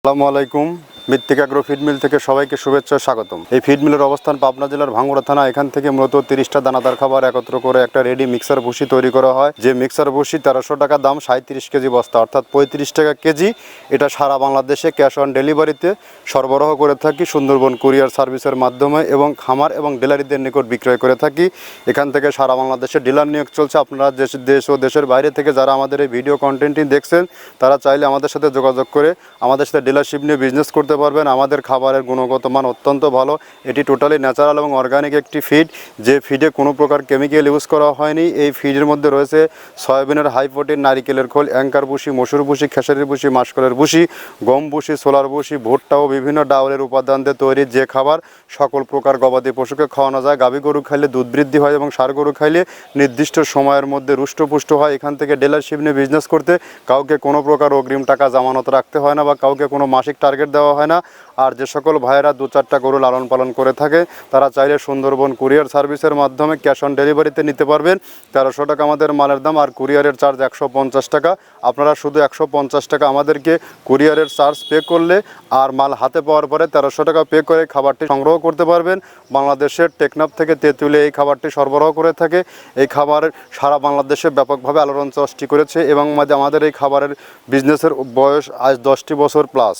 আসসালামু আলাইকুম। মৃত্তিক agro feed mill থেকে সবাইকে শুভেচ্ছা ও স্বাগতম। এই ফিড মিলের অবস্থান পাবনা জেলার ভাঙ্গুড়া থানা। এখান থেকে মূলত 30টা দানাদার খাবার একত্র করে একটা রেডি মিক্সার ভুসি তৈরি করা হয়। যে মিক্সার ভুসি 1300 টাকা দাম, 37 কেজি বস্তা, অর্থাৎ 35 টাকা কেজি। এটা সারা বাংলাদেশে ক্যাশ অন ডেলিভারিতে সরবরাহ করে থাকি সুন্দরবন কুরিয়ার সার্ভিসের মাধ্যমে, এবং খামার এবং ডিলারিদের নিকট বিক্রয় করে থাকি। এখান থেকে সারা বাংলাদেশে ডিলার নিয়োগ চলছে। আপনারা দেশ ও দেশের বাইরে থেকে যারা আমাদের এই ভিডিও কন্টেন্টটি দেখছেন, তারা চাইলে আমাদের সাথে যোগাযোগ করে আমাদের সাথে ডিলারশিপ নিয়ে বিজনেস করতে পারবেন। আমাদের খাবারের গুণগত মান অত্যন্ত ভালো। এটি টোটালি ন্যাচারাল এবং অর্গানিক একটি ফিড, যে ফিডে কোনো প্রকার কেমিক্যাল ইউজ করা হয়নি। এই ফিডের মধ্যে রয়েছে সয়াবিনের হাই প্রোটিন, নারিকেলের খোল, অ্যাঙ্কার ভুসি, মসুর ভুসি, খেসারির ভুসি, মাসকলের ভুসি, গম ভুসি, সোলার ভুসি, ভুট্টা ও বিভিন্ন ডাউলের উপাদান দিয়ে তৈরি যে খাবার সকল প্রকার গবাদি পশুকে খাওয়ানো যায়। গাভী গরু খাইলে দুধ বৃদ্ধি হয় এবং ষাঁড় গরু খাইলে নির্দিষ্ট সময়ের মধ্যে রুষ্টপুষ্ট হয়। এখান থেকে ডিলারশিপ নিয়ে বিজনেস করতে কাউকে কোনো প্রকার অগ্রিম টাকা জামানত রাখতে হয় না, বা কাউকে কোনো মাসিক টার্গেট দেওয়া হয় না। আর যে সকল ভাইয়েরা 2-4টা গরু লালন পালন করে থাকে, তারা চাইলে সুন্দরবন কুরিয়ার সার্ভিসের মাধ্যমে ক্যাশ অন ডেলিভারিতে নিতে পারবেন। 1300 টাকা আমাদের মালের দাম, আর কুরিয়ারের চার্জ 150 টাকা। আপনারা শুধু 150 টাকা আমাদেরকে কুরিয়ারের চার্জ পে করলে, আর মাল হাতে পাওয়ার পরে 1300 টাকা পে করে খাবারটি সংগ্রহ করতে পারবেন। বাংলাদেশের টেকনাফ থেকে তেঁতুলিয়া এই খাবারটি সরবরাহ করে থাকে। এই খাবার সারা বাংলাদেশে ব্যাপকভাবে আলোড়ন সৃষ্টি করেছে, এবং আমাদের এই খাবারের বিজনেসের বয়স আজ 10টি বছর প্লাস।